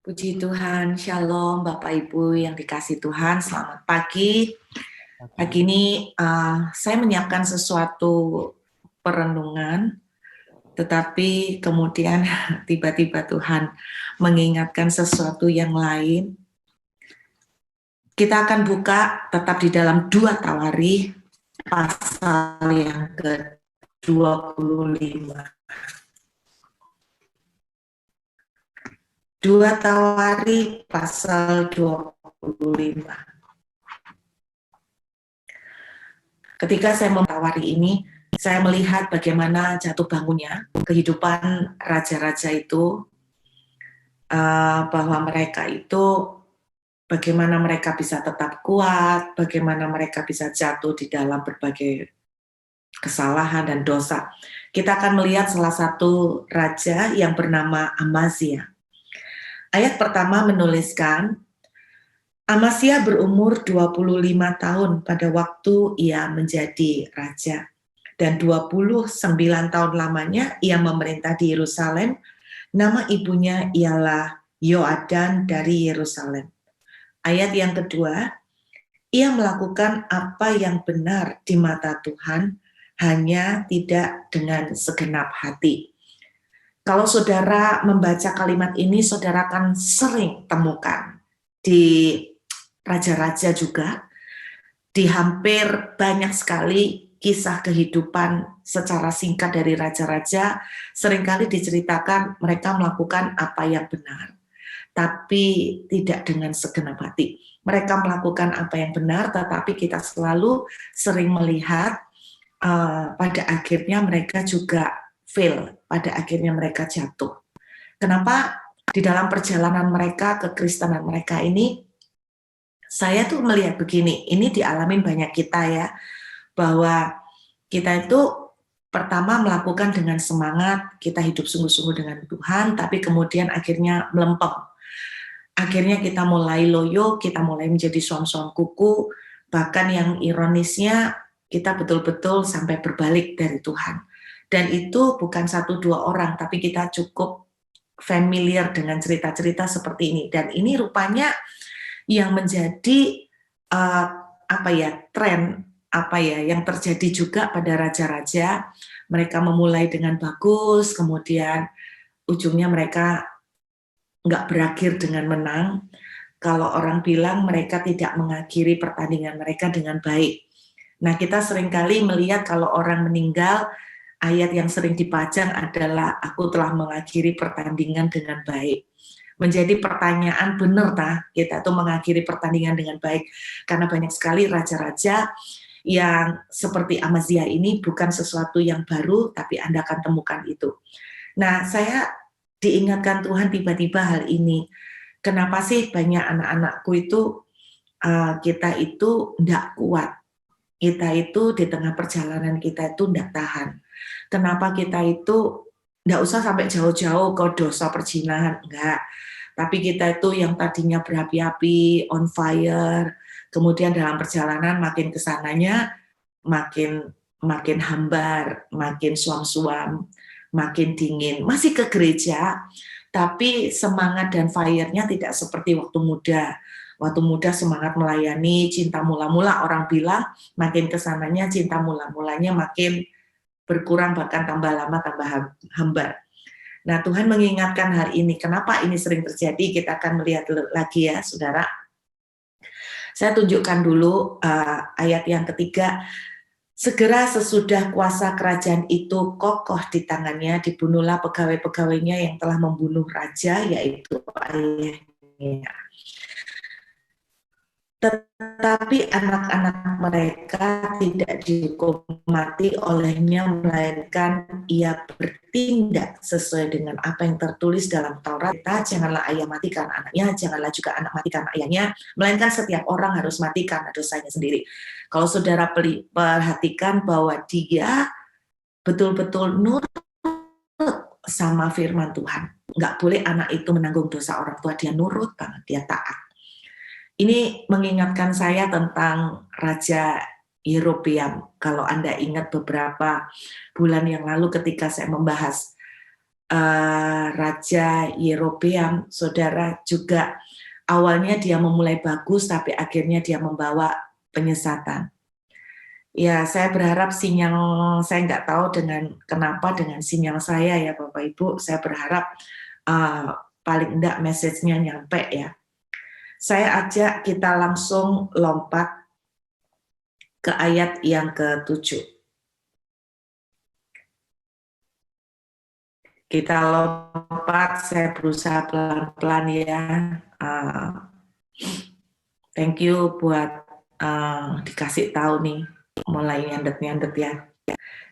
Puji Tuhan, Shalom Bapak Ibu yang dikasih Tuhan, selamat pagi. Pagi ini saya menyiapkan sesuatu perenungan, tetapi kemudian tiba-tiba Tuhan mengingatkan sesuatu yang lain. Kita akan buka tetap di dalam 2 Tawarikh pasal yang ke-25. 2 Tawarikh pasal 25. Ketika saya mentawari ini, saya melihat bagaimana jatuh bangunnya kehidupan raja-raja itu, bahwa mereka itu bagaimana mereka bisa tetap kuat, bagaimana mereka bisa jatuh di dalam berbagai kesalahan dan dosa. Kita akan melihat salah satu raja yang bernama Amazia. Ayat pertama menuliskan, Amazia berumur 25 tahun pada waktu ia menjadi raja. Dan 29 tahun lamanya ia memerintah di Yerusalem. Nama ibunya ialah Yoadan dari Yerusalem. Ayat yang kedua, ia melakukan apa yang benar di mata Tuhan, hanya tidak dengan segenap hati. Kalau saudara membaca kalimat ini, saudara akan sering temukan di raja-raja juga, di hampir banyak sekali kisah kehidupan secara singkat dari raja-raja, seringkali diceritakan mereka melakukan apa yang benar, tapi tidak dengan segenap hati. Mereka melakukan apa yang benar, tetapi kita selalu sering melihat pada akhirnya mereka juga fail, pada akhirnya mereka jatuh. Kenapa? Di dalam perjalanan mereka, kekristenan mereka ini, saya tuh melihat begini, ini dialamin banyak kita ya, bahwa kita itu pertama melakukan dengan semangat, kita hidup sungguh-sungguh dengan Tuhan, tapi kemudian akhirnya melempem. Akhirnya kita mulai loyo, kita mulai menjadi suam-suam kuku, bahkan yang ironisnya kita betul-betul sampai berbalik dari Tuhan. Dan itu bukan 1-2 orang, tapi kita cukup familiar dengan cerita-cerita seperti ini. Dan ini rupanya yang menjadi tren yang terjadi juga pada raja-raja. Mereka memulai dengan bagus, kemudian ujungnya mereka nggak berakhir dengan menang. Kalau orang bilang mereka tidak mengakhiri pertandingan mereka dengan baik. Nah, kita seringkali melihat kalau orang meninggal, ayat yang sering dipajang adalah aku telah mengakhiri pertandingan dengan baik. Menjadi pertanyaan, benar tak kita tuh mengakhiri pertandingan dengan baik? Karena banyak sekali raja-raja yang seperti Amazia ini bukan sesuatu yang baru, tapi Anda akan temukan itu. Nah, saya diingatkan Tuhan tiba-tiba hal ini. Kenapa sih banyak anak-anakku itu kita itu tidak kuat? Kita itu di tengah perjalanan kita itu tidak tahan. Kenapa kita itu tidak usah sampai jauh-jauh ke dosa perzinahan, enggak. Tapi kita itu yang tadinya berapi-api, on fire, kemudian dalam perjalanan makin kesananya makin hambar, makin suam-suam, makin dingin. Masih ke gereja, tapi semangat dan fire-nya tidak seperti waktu muda. Waktu muda semangat melayani, cinta mula-mula, orang bilang makin kesananya cinta mula-mulanya makin berkurang, bahkan tambah lama tambah hambar. Nah, Tuhan mengingatkan hari ini. Kenapa ini sering terjadi? Kita akan melihat lagi ya, saudara. Saya tunjukkan dulu ayat yang ketiga. Segera sesudah kuasa kerajaan itu kokoh di tangannya, dibunuhlah pegawai-pegawainya yang telah membunuh raja, yaitu ayahnya. Tetapi anak-anak mereka tidak dihukum mati olehnya, melainkan ia bertindak sesuai dengan apa yang tertulis dalam Taurat. Janganlah ayah mati karena anaknya, janganlah juga anak mati karena ayahnya, melainkan setiap orang harus mati karena dosanya sendiri. Kalau saudara perhatikan bahwa dia betul-betul nurut sama firman Tuhan. Nggak boleh anak itu menanggung dosa orang tua, dia nurut banget, dia taat. Ini mengingatkan saya tentang Raja Yerobeam. Kalau Anda ingat beberapa bulan yang lalu ketika saya membahas Raja Yerobeam, saudara, juga awalnya dia memulai bagus, tapi akhirnya dia membawa penyesatan. Ya, saya berharap sinyal, saya nggak tahu kenapa dengan sinyal saya ya Bapak Ibu, saya berharap paling enggak message-nya nyampe ya. Saya ajak kita langsung lompat ke ayat yang ke-7. Kita lompat, saya berusaha pelan-pelan ya. Thank you buat dikasih tahu nih, mulai nyandet-nyandet ya.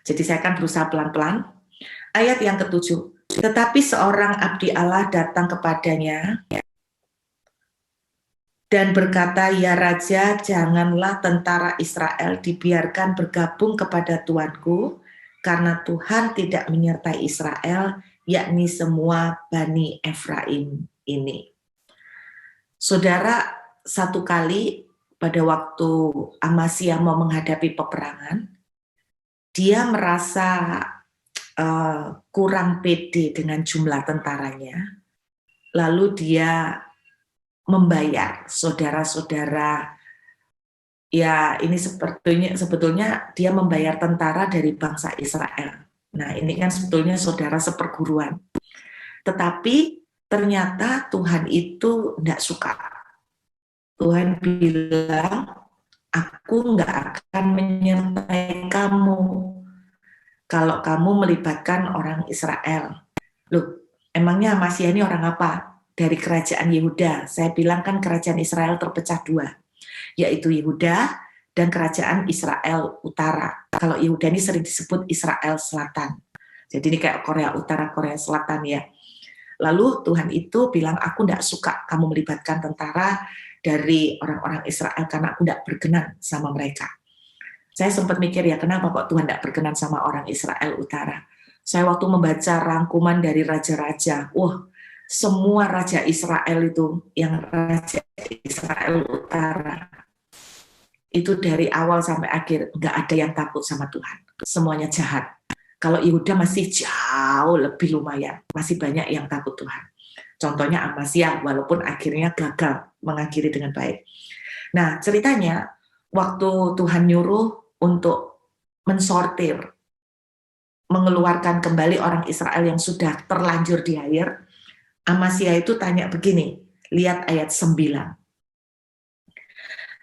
Jadi saya akan berusaha pelan-pelan. Ayat yang ke-7. Tetapi seorang abdi Allah datang kepadanya dan berkata, "Ya Raja, janganlah tentara Israel dibiarkan bergabung kepada Tuanku, karena Tuhan tidak menyertai Israel, yakni semua Bani Efraim ini." Saudara, satu kali pada waktu Amasya mau menghadapi peperangan, dia merasa kurang pede dengan jumlah tentaranya, lalu dia membayar saudara-saudara, ya ini sebetulnya dia membayar tentara dari bangsa Israel. Nah ini kan sebetulnya saudara seperguruan, tetapi ternyata Tuhan itu tidak suka. Tuhan bilang, aku nggak akan menyertai kamu kalau kamu melibatkan orang Israel. Loh, emangnya Amasya ini orang apa? Dari kerajaan Yehuda. Saya bilang kan kerajaan Israel terpecah dua, yaitu Yehuda dan kerajaan Israel Utara. Kalau Yehuda ini sering disebut Israel Selatan. Jadi ini kayak Korea Utara, Korea Selatan ya. Lalu Tuhan itu bilang, aku tidak suka kamu melibatkan tentara dari orang-orang Israel karena aku tidak berkenan sama mereka. Saya sempat mikir ya, kenapa kok Tuhan tidak berkenan sama orang Israel Utara? Saya waktu membaca rangkuman dari raja-raja, semua raja Israel itu, yang raja Israel Utara, itu dari awal sampai akhir nggak ada yang takut sama Tuhan. Semuanya jahat. Kalau Yehuda masih jauh lebih lumayan, masih banyak yang takut Tuhan. Contohnya Amasya, walaupun akhirnya gagal mengakhiri dengan baik. Nah, ceritanya waktu Tuhan nyuruh untuk mensortir, mengeluarkan kembali orang Israel yang sudah terlanjur di air, Amasya itu tanya begini, lihat ayat 9.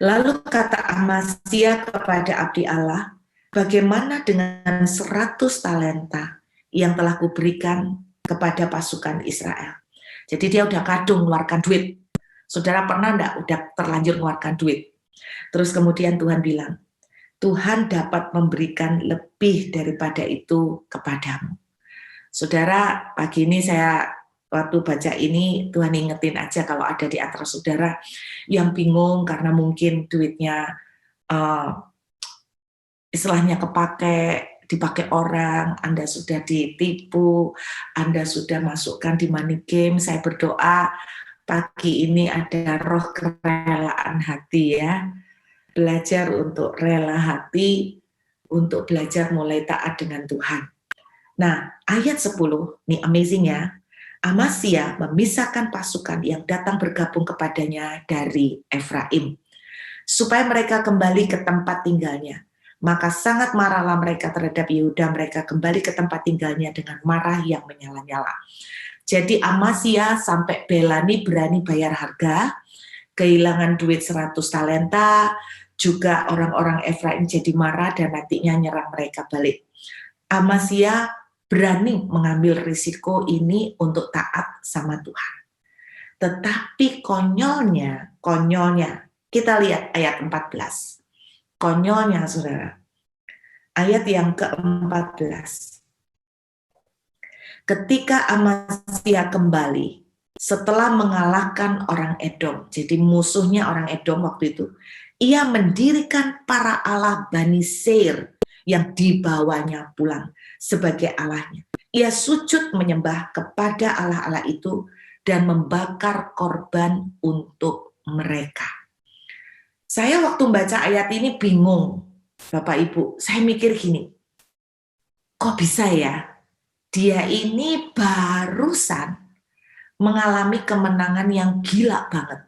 Lalu kata Amasya kepada abdi Allah, bagaimana dengan 100 talenta yang telah kuberikan kepada pasukan Israel? Jadi dia udah kadung mengeluarkan duit. Saudara pernah enggak udah terlanjur mengeluarkan duit? Terus kemudian Tuhan bilang, Tuhan dapat memberikan lebih daripada itu kepadamu. Saudara, pagi ini saya waktu baca ini, Tuhan ingetin aja kalau ada di antara saudara yang bingung karena mungkin duitnya istilahnya dipakai orang, Anda sudah ditipu, Anda sudah masukkan di money game. Saya berdoa pagi ini ada roh kerelaan hati ya. Belajar untuk rela hati, untuk belajar mulai taat dengan Tuhan. Nah, ayat 10, ini amazing ya. Amasya memisahkan pasukan yang datang bergabung kepadanya dari Efraim, supaya mereka kembali ke tempat tinggalnya. Maka sangat marahlah mereka terhadap Yehuda, mereka kembali ke tempat tinggalnya dengan marah yang menyala-nyala. Jadi Amasya sampai bela nih berani bayar harga, kehilangan duit 100 talenta, juga orang-orang Efraim jadi marah dan nantinya nyerang mereka balik. Amasya berani mengambil risiko ini untuk taat sama Tuhan. Tetapi konyolnya, kita lihat ayat 14. Konyolnya saudara, ayat yang ke-14. Ketika Amasya kembali, setelah mengalahkan orang Edom, jadi musuhnya orang Edom waktu itu, ia mendirikan para Allah Bani Seir yang dibawanya pulang sebagai Allahnya. Ia sujud menyembah kepada Allah-Allah itu dan membakar korban untuk mereka. Saya waktu membaca ayat ini bingung, Bapak Ibu. Saya mikir gini, kok bisa ya? dia ini barusan mengalami kemenangan yang gila banget.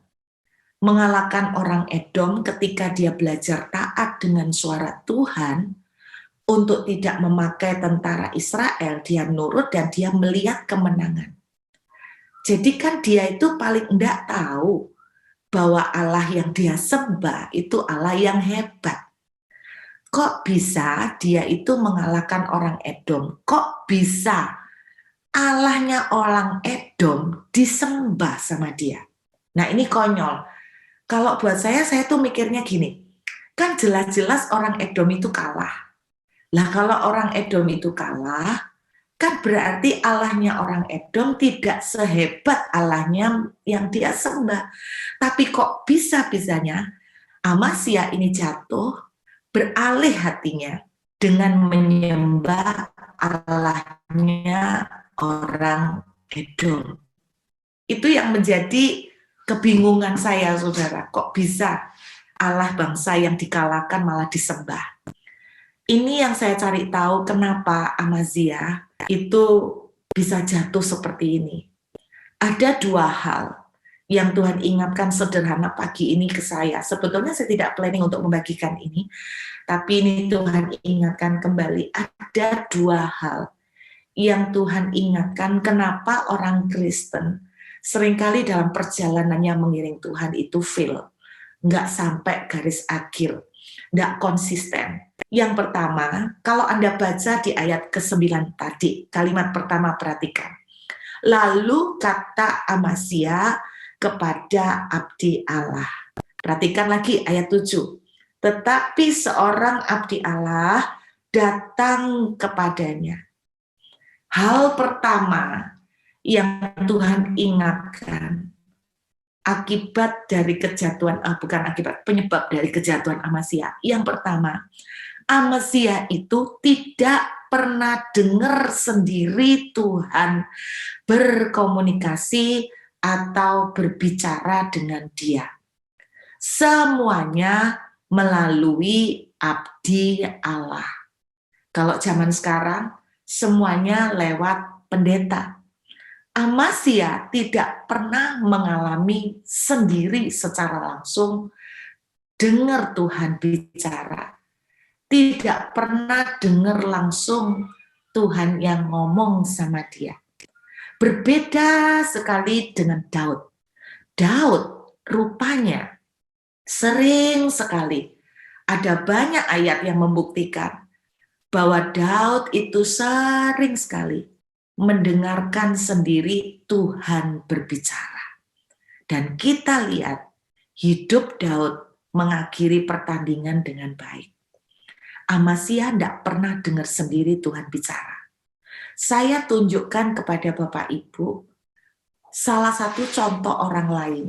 Mengalahkan orang Edom ketika dia belajar taat dengan suara Tuhan untuk tidak memakai tentara Israel. Dia nurut dan dia melihat kemenangan. Jadi kan dia itu paling enggak tahu bahwa Allah yang dia sembah itu Allah yang hebat. Kok bisa dia itu mengalahkan orang Edom? Kok bisa Allahnya orang Edom disembah sama dia? Nah ini konyol. Kalau buat saya tuh mikirnya gini, kan jelas-jelas orang Edom itu kalah. Lah kalau orang Edom itu kalah, kan berarti Allahnya orang Edom tidak sehebat Allahnya yang dia sembah. Tapi kok bisa-bisanya Amasya ini jatuh, beralih hatinya dengan menyembah Allahnya orang Edom. Itu yang menjadi kebingungan saya, saudara. Kok bisa Allah bangsa yang dikalahkan malah disembah? Ini yang saya cari tahu kenapa Amazia itu bisa jatuh seperti ini. Ada dua hal yang Tuhan ingatkan sederhana pagi ini ke saya. Sebetulnya saya tidak planning untuk membagikan ini, tapi ini Tuhan ingatkan kembali. Ada dua hal yang Tuhan ingatkan kenapa orang Kristen seringkali dalam perjalanannya mengiring Tuhan itu fail. Nggak sampai garis akhir, nggak konsisten. Yang pertama, kalau Anda baca di ayat ke-9 tadi, kalimat pertama perhatikan. Lalu kata Amasya kepada abdi Allah. Perhatikan lagi ayat 7. Tetapi seorang abdi Allah datang kepadanya. Hal pertama yang Tuhan ingatkan, akibat dari kejatuhan, penyebab dari kejatuhan Amasya. Yang pertama, Amasya itu tidak pernah dengar sendiri Tuhan berkomunikasi atau berbicara dengan dia. Semuanya melalui abdi Allah. Kalau zaman sekarang, semuanya lewat pendeta. Amasya tidak pernah mengalami sendiri secara langsung dengar Tuhan bicara. Tidak pernah dengar langsung Tuhan yang ngomong sama dia. Berbeda sekali dengan Daud. Daud rupanya sering sekali ada banyak ayat yang membuktikan bahwa Daud itu sering sekali mendengarkan sendiri Tuhan berbicara. Dan kita lihat hidup Daud mengakhiri pertandingan dengan baik. Amasya tidak pernah dengar sendiri Tuhan bicara. Saya tunjukkan kepada Bapak Ibu salah satu contoh orang lain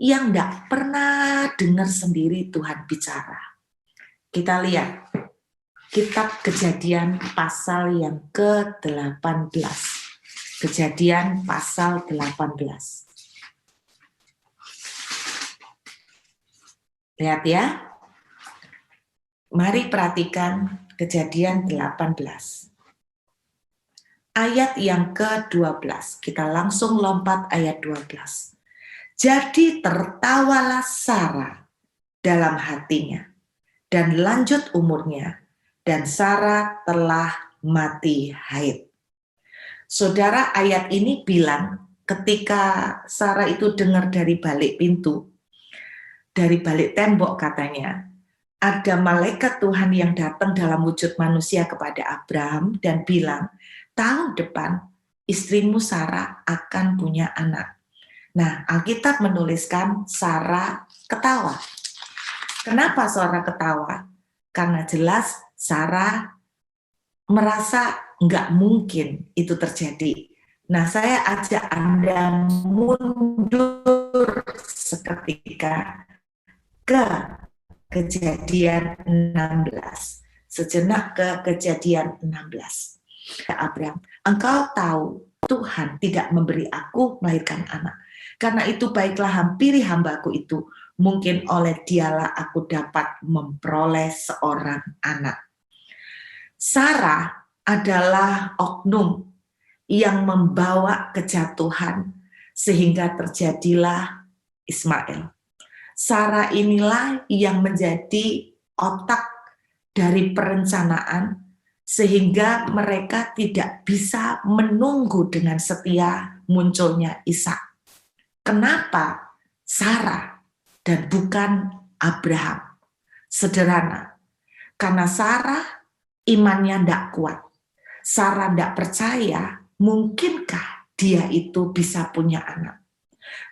yang tidak pernah dengar sendiri Tuhan bicara. Kita lihat Kitab Kejadian pasal yang ke-18. Kejadian pasal 18. Lihat ya. Mari perhatikan Kejadian 18. Ayat yang ke-12. Kita langsung lompat ayat 12. Jadi tertawalah Sarah dalam hatinya dan lanjut umurnya, dan Sarah telah mati haid. Saudara, ayat ini bilang ketika Sarah itu dengar dari balik pintu, dari balik tembok katanya, ada malaikat Tuhan yang datang dalam wujud manusia kepada Abraham dan bilang, tahun depan istrimu Sarah akan punya anak. Nah, Alkitab menuliskan Sarah ketawa. Kenapa Sarah ketawa? Karena jelas Sarah merasa nggak mungkin itu terjadi. Nah, saya ajak Anda mundur seketika ke Kejadian 16. Sejenak ke Kejadian 16. Abraham, engkau tahu Tuhan tidak memberi aku melahirkan anak. Karena itu baiklah hampiri hambaku itu. Mungkin oleh dialah aku dapat memperoleh seorang anak. Sarah adalah oknum yang membawa kejatuhan sehingga terjadilah Ismail. Sarah inilah yang menjadi otak dari perencanaan sehingga mereka tidak bisa menunggu dengan setia munculnya Ishak. Kenapa Sarah dan bukan Abraham? Sederhana, karena Sarah imannya tidak kuat. Sarah tidak percaya mungkinkah dia itu bisa punya anak.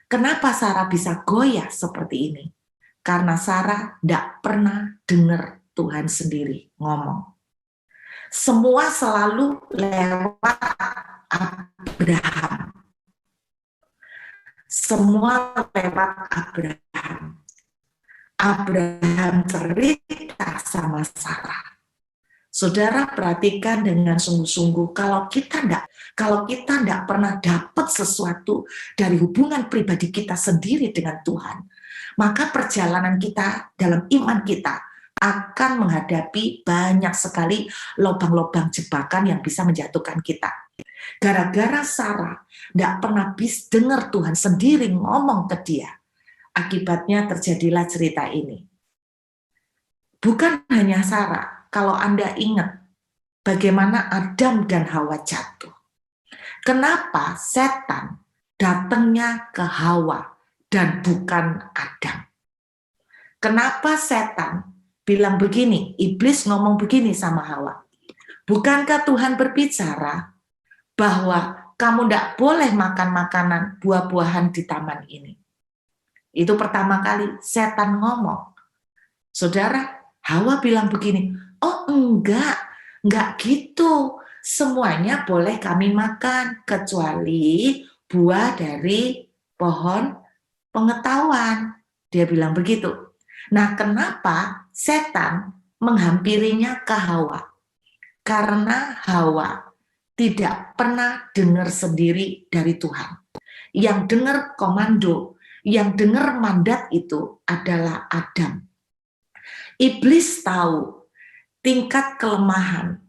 Kenapa Sarah bisa goyah seperti ini? Karena Sarah tidak pernah dengar Tuhan sendiri ngomong. Semua selalu lewat Abraham. Semua lewat Abraham. Abraham cerita sama Sarah. Saudara perhatikan dengan sungguh-sungguh, kalau kita tidak pernah dapat sesuatu dari hubungan pribadi kita sendiri dengan Tuhan, maka perjalanan kita dalam iman kita akan menghadapi banyak sekali lubang-lubang jebakan yang bisa menjatuhkan kita. Gara-gara Sarah tidak pernah bisa dengar Tuhan sendiri ngomong ke dia, akibatnya terjadilah cerita ini. Bukan hanya Sarah, kalau Anda ingat bagaimana Adam dan Hawa jatuh. Kenapa setan datangnya ke Hawa dan bukan Adam? Kenapa setan bilang begini, iblis ngomong begini sama Hawa? Bukankah Tuhan berbicara bahwa kamu tidak boleh makan makanan buah-buahan di taman ini? Itu pertama kali setan ngomong. Saudara, Hawa bilang begini, oh enggak gitu. Semuanya boleh kami makan, kecuali buah dari pohon pengetahuan. Dia bilang begitu. Nah, kenapa setan menghampirinya ke Hawa? Karena Hawa tidak pernah dengar sendiri dari Tuhan. Yang dengar komando, yang dengar mandat itu adalah Adam. Iblis tahu tingkat kelemahan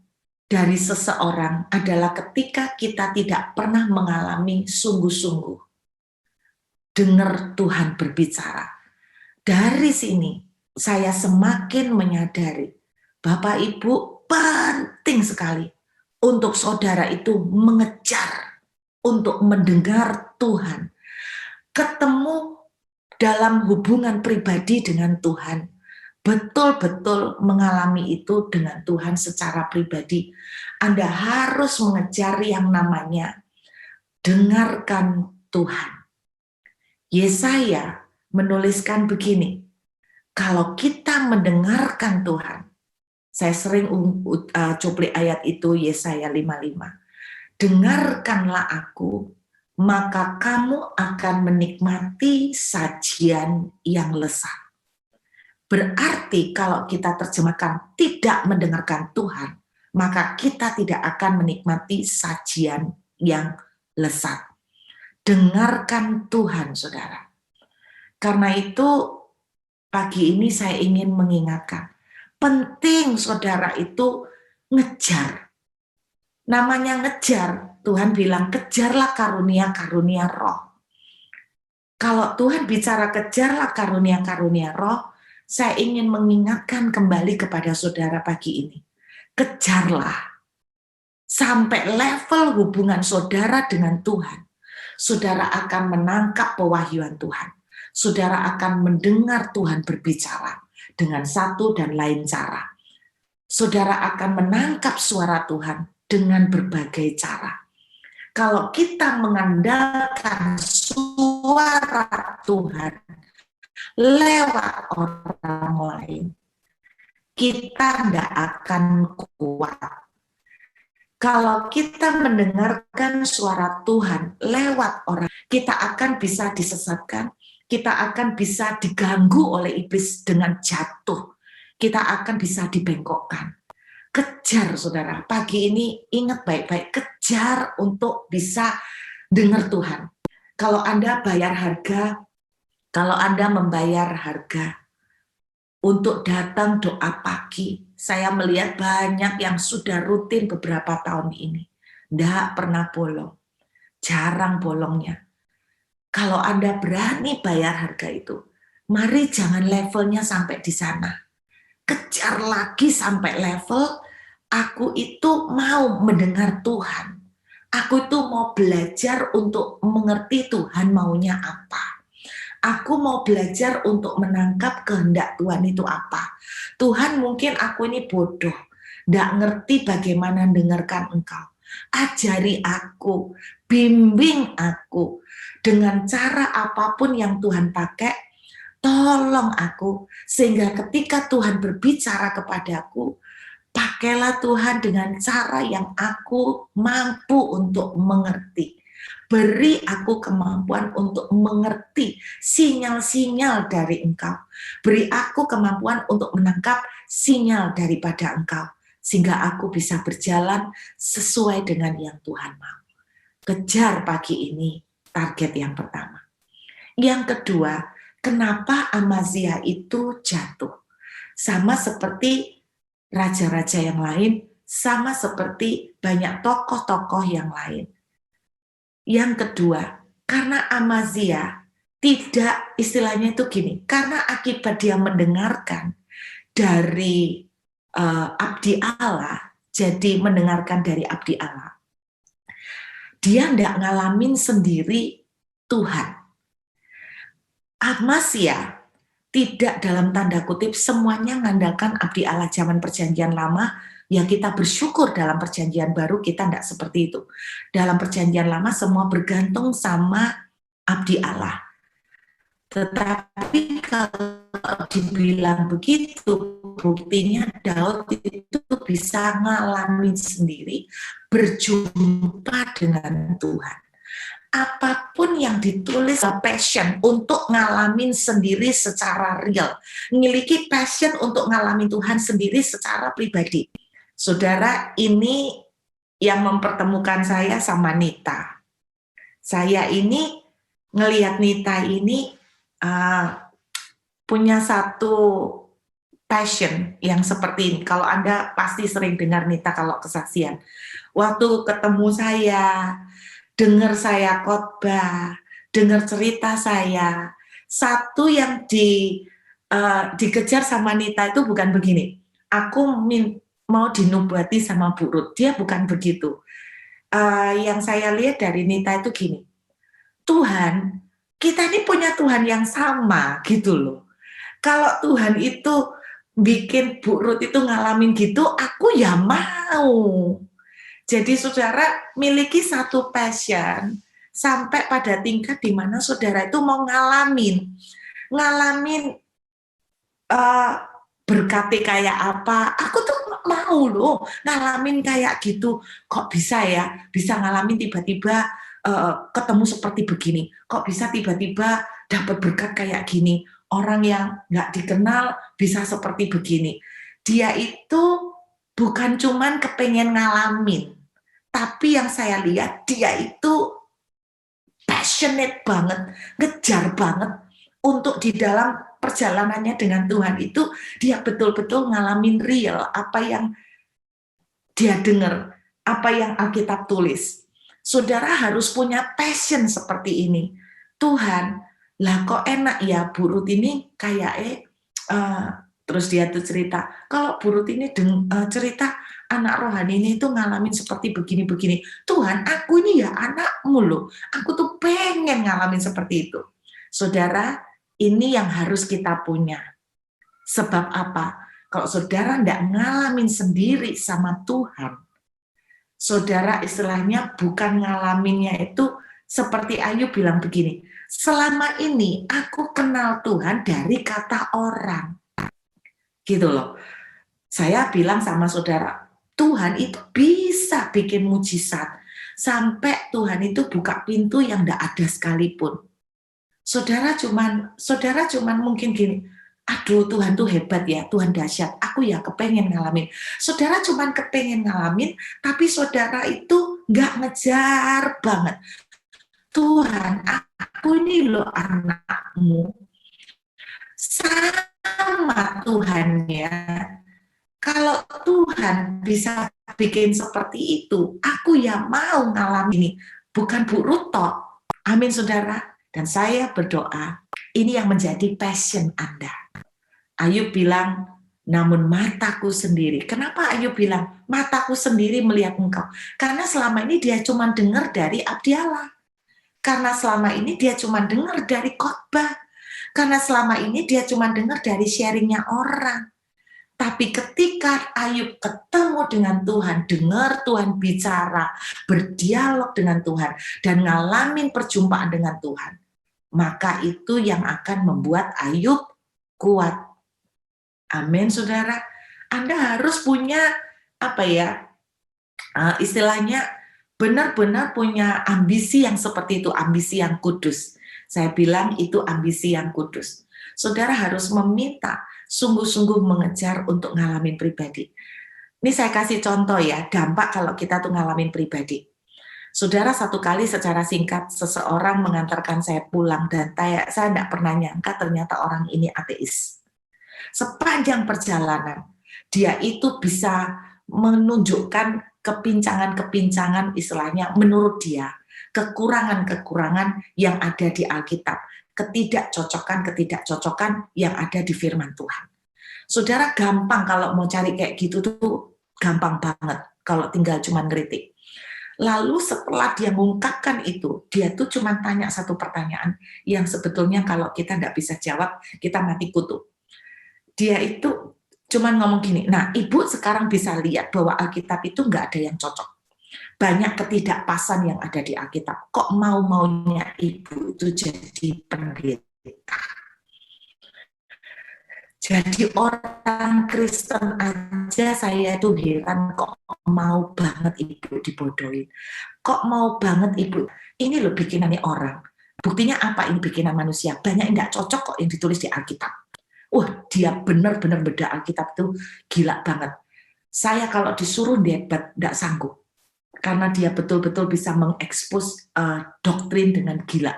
dari seseorang adalah ketika kita tidak pernah mengalami sungguh-sungguh dengar Tuhan berbicara. Dari sini saya semakin menyadari, Bapak Ibu, penting sekali untuk saudara itu mengejar, untuk mendengar Tuhan. Ketemu dalam hubungan pribadi dengan Tuhan, betul-betul mengalami itu dengan Tuhan secara pribadi. Anda harus mengejar yang namanya dengarkan Tuhan. Yesaya menuliskan begini, kalau kita mendengarkan Tuhan, saya sering cuplik ayat itu Yesaya 55, dengarkanlah aku, maka kamu akan menikmati sajian yang lezat. Berarti kalau kita terjemahkan tidak mendengarkan Tuhan, maka kita tidak akan menikmati sajian yang lezat. Dengarkan Tuhan, saudara. Karena itu pagi ini saya ingin mengingatkan, penting saudara itu ngejar. Namanya ngejar, Tuhan bilang kejarlah karunia-karunia roh. Kalau Tuhan bicara kejarlah karunia-karunia roh, saya ingin mengingatkan kembali kepada saudara pagi ini. Kejarlah sampai level hubungan saudara dengan Tuhan. Saudara akan menangkap pewahyuan Tuhan. Saudara akan mendengar Tuhan berbicara dengan satu dan lain cara. Saudara akan menangkap suara Tuhan dengan berbagai cara. Kalau kita mengandalkan suara Tuhan lewat orang lain, kita tidak akan kuat. Kalau kita mendengarkan suara Tuhan lewat orang, kita akan bisa disesatkan, kita akan bisa diganggu oleh iblis dengan jatuh, kita akan bisa dibengkokkan. Kejar saudara, pagi ini ingat baik-baik, kejar untuk bisa dengar Tuhan. Kalau Anda bayar harga, kalau Anda membayar harga untuk datang doa pagi, saya melihat banyak yang sudah rutin beberapa tahun ini. Tidak pernah bolong, jarang bolongnya. Kalau Anda berani bayar harga itu, mari jangan levelnya sampai di sana. Kejar lagi sampai level, aku itu mau mendengar Tuhan. Aku itu mau belajar untuk mengerti Tuhan maunya apa. Aku mau belajar untuk menangkap kehendak Tuhan itu apa. Tuhan, mungkin aku ini bodoh, tidak ngerti bagaimana dengarkan Engkau. Ajari aku, bimbing aku dengan cara apapun yang Tuhan pakai. Tolong aku, sehingga ketika Tuhan berbicara kepadaku, pakailah Tuhan dengan cara yang aku mampu untuk mengerti. Beri aku kemampuan untuk mengerti sinyal-sinyal dari Engkau. Beri aku kemampuan untuk menangkap sinyal daripada Engkau, sehingga aku bisa berjalan sesuai dengan yang Tuhan mau. Kejar pagi ini target yang pertama. Yang kedua, kenapa Amazia itu jatuh? Sama seperti raja-raja yang lain, sama seperti banyak tokoh-tokoh yang lain. Yang kedua, karena Amazia tidak, istilahnya itu gini, karena akibat dia mendengarkan dari abdi Allah, jadi mendengarkan dari abdi Allah, dia tidak ngalamin sendiri Tuhan. Amazia tidak dalam tanda kutip semuanya mengandalkan abdi Allah zaman perjanjian lama. Ya kita bersyukur dalam perjanjian baru kita tidak seperti itu. Dalam perjanjian lama semua bergantung sama abdi Allah. Tetapi kalau dibilang begitu, buktinya Daud itu bisa ngalamin sendiri berjumpa dengan Tuhan. Apapun yang ditulis passion untuk ngalamin sendiri secara real, memiliki passion untuk ngalamin Tuhan sendiri secara pribadi. Saudara, ini yang mempertemukan saya sama Nita. Saya ini ngelihat Nita ini punya satu passion yang seperti ini. Kalau Anda pasti sering dengar Nita kalau kesaksian. Waktu ketemu saya, dengar saya khotbah, dengar cerita saya, satu yang dikejar sama Nita itu bukan begini, aku mau dinubuati sama Bu Ruth, dia bukan begitu. Yang saya lihat dari Nita itu gini, Tuhan, kita ini punya Tuhan yang sama gitu loh. Kalau Tuhan itu bikin Bu Ruth itu ngalamin gitu, aku ya mau. Jadi saudara miliki satu passion sampai pada tingkat di mana saudara itu mau ngalamin berkati kayak apa. Aku tuh mau loh ngalamin kayak gitu. Kok bisa ya? Bisa ngalamin tiba-tiba ketemu seperti begini. Kok bisa tiba-tiba dapat berkat kayak gini. Orang yang nggak dikenal bisa seperti begini. Dia itu bukan cuman kepengen ngalamin, tapi yang saya lihat dia itu passionate banget, ngejar banget untuk di dalam perjalanannya dengan Tuhan itu dia betul-betul ngalamin real apa yang dia dengar, apa yang Alkitab tulis. Saudara harus punya passion seperti ini. Tuhan, lah kok enak ya Bu Ruth ini kayak terus dia tuh cerita, kalau Bu Ruth ini cerita anak rohani ini tuh ngalamin seperti begini-begini. Tuhan, aku ini ya anakmu loh. Aku tuh pengen ngalamin seperti itu. Saudara, ini yang harus kita punya. Sebab apa? Kalau saudara tidak ngalamin sendiri sama Tuhan, saudara istilahnya bukan ngalaminnya itu seperti Ayub bilang begini, selama ini aku kenal Tuhan dari kata orang. Gitu loh. Saya bilang sama saudara, Tuhan itu bisa bikin mujizat. Sampai Tuhan itu buka pintu yang tidak ada sekalipun. Saudara cuman mungkin gini, aduh Tuhan tuh hebat ya, Tuhan dahsyat, aku ya kepengen ngalamin. Saudara cuman kepengen ngalamin, tapi saudara itu nggak ngejar banget. Tuhan, aku ini loh anakmu. Sama Tuhan ya. Kalau Tuhan bisa bikin seperti itu, aku ya mau ngalamin ini. Bukan Bu Ruto. Amin saudara. Dan saya berdoa, ini yang menjadi passion Anda. Ayub bilang, namun mataku sendiri. Kenapa Ayub bilang, mataku sendiri melihat engkau? Karena selama ini dia cuma dengar dari abdi Allah. Karena selama ini dia cuma dengar dari khotbah. Karena selama ini dia cuma dengar dari sharingnya orang. Tapi ketika Ayub ketemu dengan Tuhan, dengar Tuhan bicara, berdialog dengan Tuhan, dan ngalamin perjumpaan dengan Tuhan, maka itu yang akan membuat Ayub kuat. Amin, saudara. Anda harus punya istilahnya benar-benar punya ambisi yang seperti itu, ambisi yang kudus. Saya bilang itu ambisi yang kudus. Saudara harus meminta, sungguh-sungguh mengejar untuk ngalamin pribadi. Ini saya kasih contoh ya, dampak kalau kita tuh ngalamin pribadi. Saudara, satu kali secara singkat seseorang mengantarkan saya pulang dan saya tidak pernah nyangka ternyata orang ini ateis. Sepanjang perjalanan, dia itu bisa menunjukkan kepincangan-kepincangan istilahnya menurut dia, kekurangan-kekurangan yang ada di Alkitab, ketidakcocokan yang ada di firman Tuhan. Saudara, gampang kalau mau cari kayak gitu tuh, gampang banget kalau tinggal cuma ngeritik. Lalu setelah dia mengungkapkan itu, dia tuh cuma tanya satu pertanyaan yang sebetulnya kalau kita tidak bisa jawab, kita mati kutu. Dia itu cuma ngomong gini, nah ibu sekarang bisa lihat bahwa Alkitab itu nggak ada yang cocok. Banyak ketidakpasan yang ada di Alkitab. Kok mau-maunya ibu itu jadi pendeta? Jadi orang Kristen aja saya tuh heran kok mau banget ibu dibodohin. Kok mau banget ibu, ini loh bikinannya orang. Buktinya apa ini bikinan manusia? Banyak yang nggak cocok kok yang ditulis di Alkitab. Dia benar-benar beda Alkitab tuh gila banget. Saya kalau disuruh debat nggak sanggup. Karena dia betul-betul bisa mengekspos doktrin dengan gila.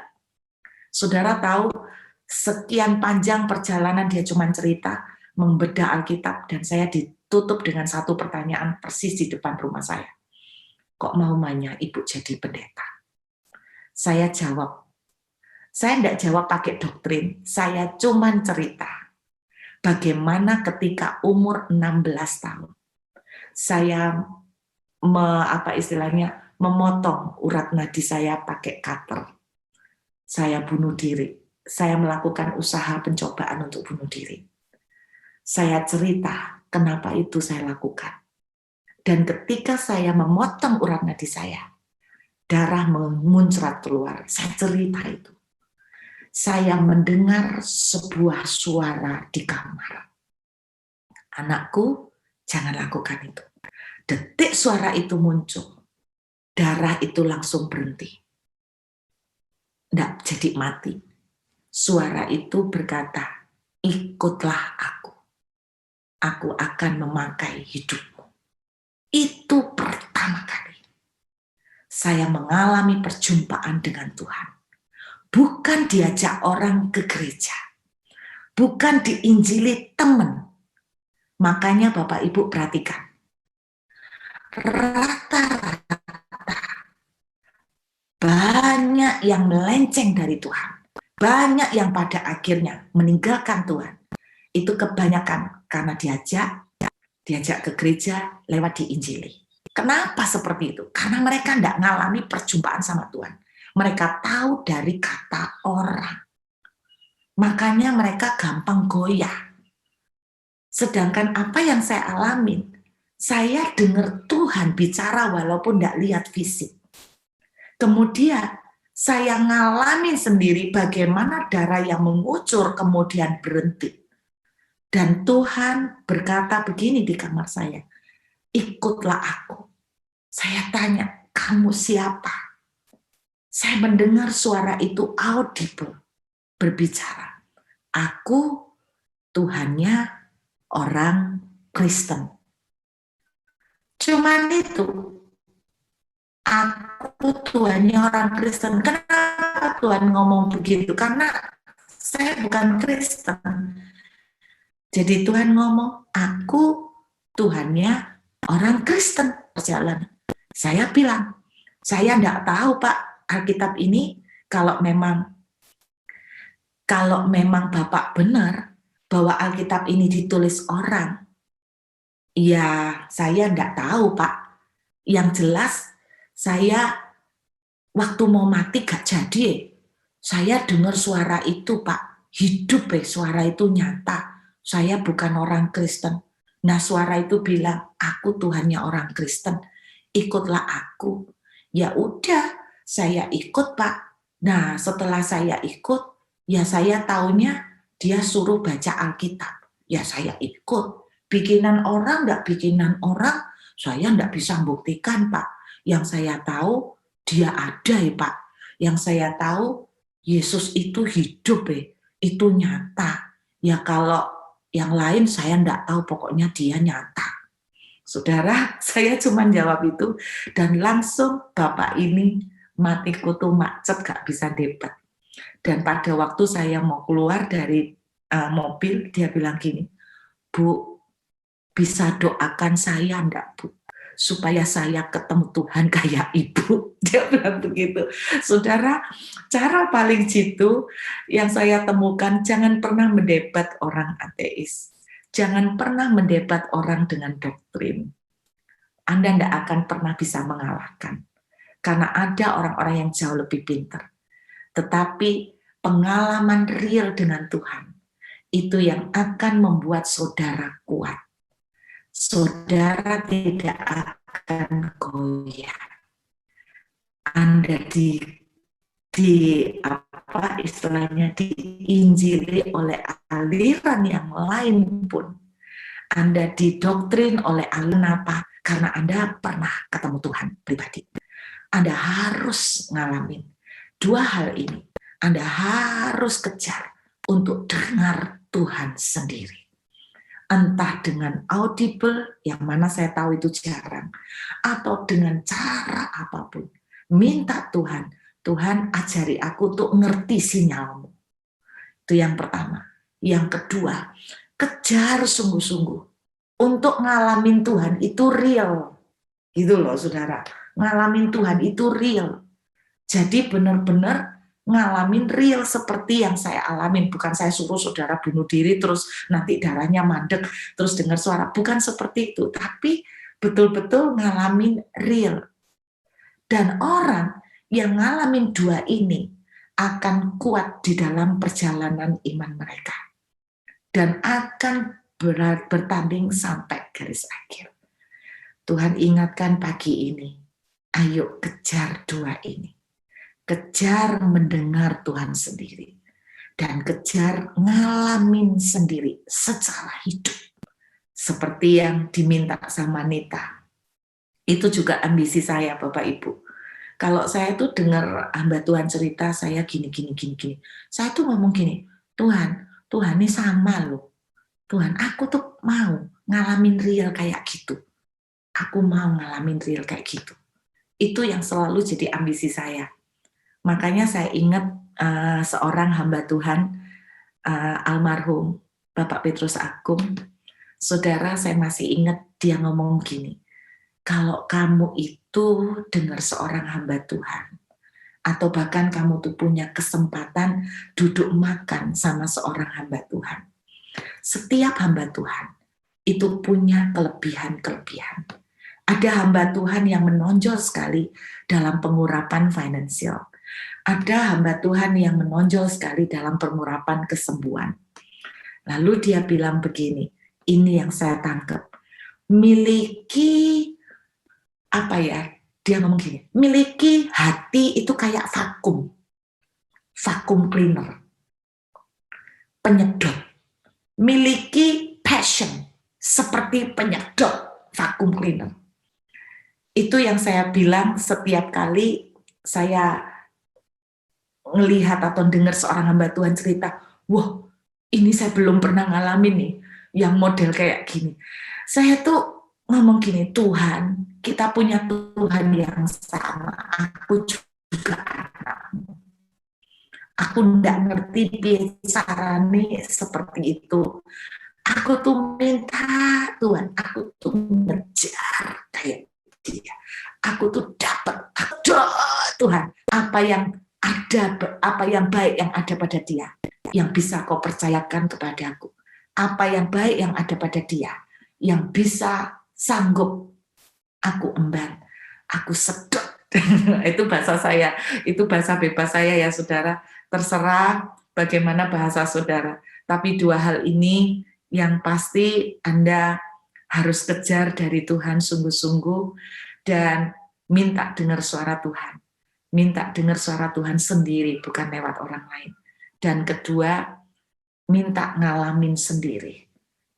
Saudara tahu, sekian panjang perjalanan dia cuma cerita, membedah Alkitab, dan saya ditutup dengan satu pertanyaan persis di depan rumah saya. Kok mau-maunya ibu jadi pendeta? Saya jawab. Saya tidak jawab pakai doktrin, saya cuma cerita. Bagaimana ketika umur 16 tahun, saya memotong urat nadi saya pakai cutter. Saya bunuh diri. Saya melakukan usaha pencobaan untuk bunuh diri. Saya cerita kenapa itu saya lakukan. Dan ketika saya memotong urat nadi saya, darah memuncrat keluar. Saya cerita itu. Saya mendengar sebuah suara di kamar. Anakku, jangan lakukan itu. Detik suara itu muncul, darah itu langsung berhenti. Tidak jadi mati. Suara itu berkata, ikutlah aku. Aku akan memakai hidupmu. Itu pertama kali saya mengalami perjumpaan dengan Tuhan. Bukan diajak orang ke gereja. Bukan diinjili teman. Makanya Bapak Ibu perhatikan. Rata-rata banyak yang melenceng dari Tuhan. Banyak yang pada akhirnya meninggalkan Tuhan. Itu kebanyakan karena diajak ke gereja lewat diinjili. Kenapa seperti itu? Karena mereka tidak mengalami perjumpaan sama Tuhan. Mereka tahu dari kata orang. Makanya mereka gampang goyah. Sedangkan apa yang saya alamin, saya dengar Tuhan bicara walaupun tidak lihat fisik. Kemudian saya ngalamin sendiri bagaimana darah yang mengucur kemudian berhenti. Dan Tuhan berkata begini di kamar saya, ikutlah aku. Saya tanya, kamu siapa? Saya mendengar suara itu audible, berbicara. Aku Tuhannya orang Kristen. Cuman itu, aku Tuhannya orang Kristen. Kenapa Tuhan ngomong begitu? Karena saya bukan Kristen. Jadi Tuhan ngomong, aku Tuhannya orang Kristen. perjalanan. Saya bilang, saya enggak tahu Pak, Alkitab ini kalau memang Bapak benar bahwa Alkitab ini ditulis orang, ya saya enggak tahu Pak. Yang jelas saya waktu mau mati gak jadi. Saya dengar suara itu Pak, hidup suara itu nyata. Saya bukan orang Kristen. Nah suara itu bilang, aku Tuhannya orang Kristen, ikutlah aku. Ya udah, saya ikut Pak. Nah setelah saya ikut, ya saya taunya dia suruh baca Alkitab. Ya saya ikut. Bikinan orang enggak bikinan orang, saya enggak bisa membuktikan Pak. Yang saya tahu dia ada ya Pak. Yang saya tahu Yesus itu hidup itu nyata. Ya kalau yang lain saya enggak tahu, pokoknya dia nyata. Saudara, saya cuma jawab itu dan langsung Bapak ini mati kutu macet gak bisa debat. Dan pada waktu saya mau keluar dari mobil, dia bilang gini, Bu, bisa doakan saya enggak Bu? Supaya saya ketemu Tuhan kayak Ibu. Dia bilang begitu. Saudara, cara paling jitu yang saya temukan, jangan pernah mendebat orang ateis. Jangan pernah mendebat orang dengan doktrin. Anda tidak akan pernah bisa mengalahkan. Karena ada orang-orang yang jauh lebih pintar. Tetapi pengalaman real dengan Tuhan, itu yang akan membuat saudara kuat. Saudara tidak akan goyah. Anda diinjili oleh aliran yang lain pun, Anda didoktrin oleh aliran apa? Karena Anda pernah ketemu Tuhan pribadi. Anda harus ngalamin dua hal ini. Anda harus kejar untuk dengar Tuhan sendiri. Entah dengan audible, yang mana saya tahu itu jarang, atau dengan cara apapun. Minta Tuhan, Tuhan ajari aku untuk ngerti sinyalmu. Itu yang pertama. Yang kedua, kejar sungguh-sungguh. Untuk ngalamin Tuhan itu real. Gitu loh saudara, ngalamin Tuhan itu real. Jadi benar-benar ngalamin real seperti yang saya alamin. Bukan saya suruh saudara bunuh diri terus nanti darahnya mandek terus dengar suara. Bukan seperti itu, tapi betul-betul ngalamin real. Dan orang yang ngalamin dua ini akan kuat di dalam perjalanan iman mereka. Dan akan bertanding sampai garis akhir. Tuhan ingatkan pagi ini, ayo kejar dua ini. Kejar mendengar Tuhan sendiri. Dan kejar ngalamin sendiri secara hidup. Seperti yang diminta sama Nita. Itu juga ambisi saya Bapak Ibu. Kalau saya tuh dengar hamba Tuhan cerita, saya gini. Saya tuh ngomong gini, Tuhan ini sama loh. Tuhan, aku tuh mau ngalamin real kayak gitu. Aku mau ngalamin real kayak gitu. Itu yang selalu jadi ambisi saya. Makanya saya ingat seorang hamba Tuhan, almarhum Bapak Petrus Agung. Saudara, saya masih ingat dia ngomong gini, kalau kamu itu dengar seorang hamba Tuhan, atau bahkan kamu tuh punya kesempatan duduk makan sama seorang hamba Tuhan. Setiap hamba Tuhan itu punya kelebihan-kelebihan. Ada hamba Tuhan yang menonjol sekali dalam pengurapan finansial. Ada hamba Tuhan yang menonjol sekali dalam pengurapan kesembuhan. Lalu dia bilang begini, ini yang saya tangkap. Miliki dia ngomong gini, miliki hati itu kayak vakum cleaner, penyedot. Miliki passion seperti penyedot vakum cleaner. Itu yang saya bilang setiap kali saya melihat atau dengar seorang hamba Tuhan cerita, wah ini saya belum pernah ngalamin nih, yang model kayak gini. Saya tuh ngomong gini, Tuhan, kita punya Tuhan yang sama, aku juga anakmu. Aku enggak ngerti caranya seperti itu. Aku tuh minta Tuhan, aku tuh ngejar kayak dia. Aku tuh dapat, Tuhan, apa yang baik yang ada pada dia, yang bisa kau percayakan kepadaku. Apa yang baik yang ada pada dia, yang bisa sanggup aku emban, aku sedot. Itu bahasa saya, itu bahasa bebas saya ya saudara. Terserah bagaimana bahasa saudara. Tapi dua hal ini yang pasti Anda harus kejar dari Tuhan sungguh-sungguh dan minta dengar suara Tuhan. Minta dengar suara Tuhan sendiri, bukan lewat orang lain. Dan kedua, minta ngalamin sendiri.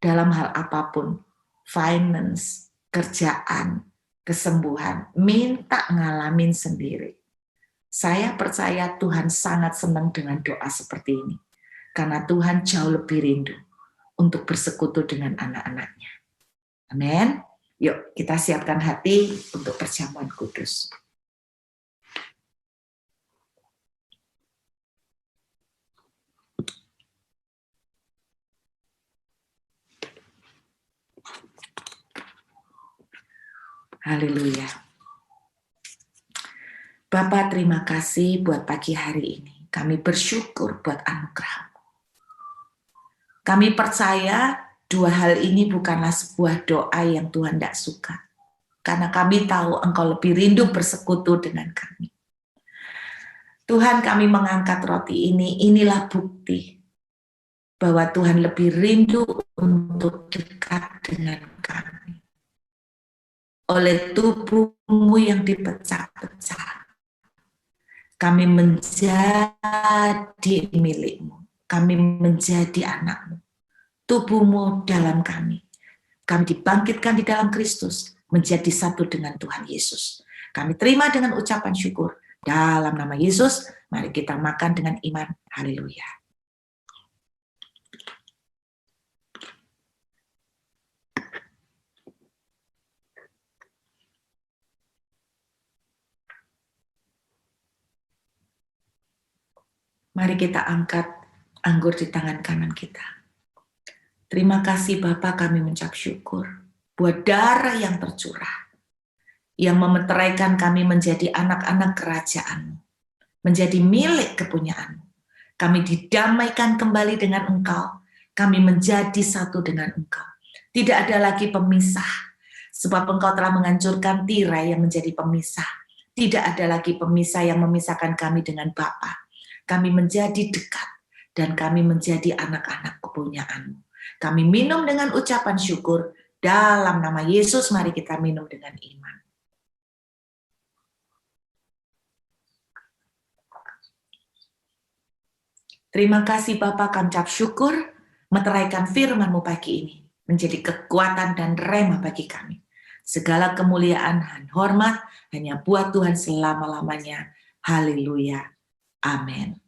Dalam hal apapun, finance, kerjaan, kesembuhan, minta ngalamin sendiri. Saya percaya Tuhan sangat senang dengan doa seperti ini. Karena Tuhan jauh lebih rindu untuk bersekutu dengan anak-anaknya. Amin. Yuk kita siapkan hati untuk perjamuan kudus. Haleluya. Bapa, terima kasih buat pagi hari ini. Kami bersyukur buat anugerah. Kami percaya dua hal ini bukanlah sebuah doa yang Tuhan tidak suka. Karena kami tahu Engkau lebih rindu bersekutu dengan kami. Tuhan, kami mengangkat roti ini, inilah bukti bahwa Tuhan lebih rindu untuk dekat dengan kami. Oleh tubuh-Mu yang dipecah-pecah, kami menjadi milik-Mu. Kami menjadi anak-Mu. Tubuh-Mu dalam kami. Kami dibangkitkan di dalam Kristus, menjadi satu dengan Tuhan Yesus. Kami terima dengan ucapan syukur. Dalam nama Yesus, mari kita makan dengan iman. Haleluya. Mari kita angkat anggur di tangan kanan kita. Terima kasih Bapa, kami mengucap syukur buat darah yang tercurah, yang memeteraikan kami menjadi anak-anak kerajaan, menjadi milik kepunyaan. Kami didamaikan kembali dengan Engkau, kami menjadi satu dengan Engkau. Tidak ada lagi pemisah, sebab Engkau telah menghancurkan tirai yang menjadi pemisah. Tidak ada lagi pemisah yang memisahkan kami dengan Bapa. Kami menjadi dekat dan kami menjadi anak-anak kepunyaan-Mu. Kami minum dengan ucapan syukur dalam nama Yesus. Mari kita minum dengan iman. Terima kasih Bapa, kami ucap syukur meteraikan firman-Mu pagi ini menjadi kekuatan dan rema bagi kami. Segala kemuliaan dan hormat hanya buat Tuhan selama-lamanya. Haleluya. Amin.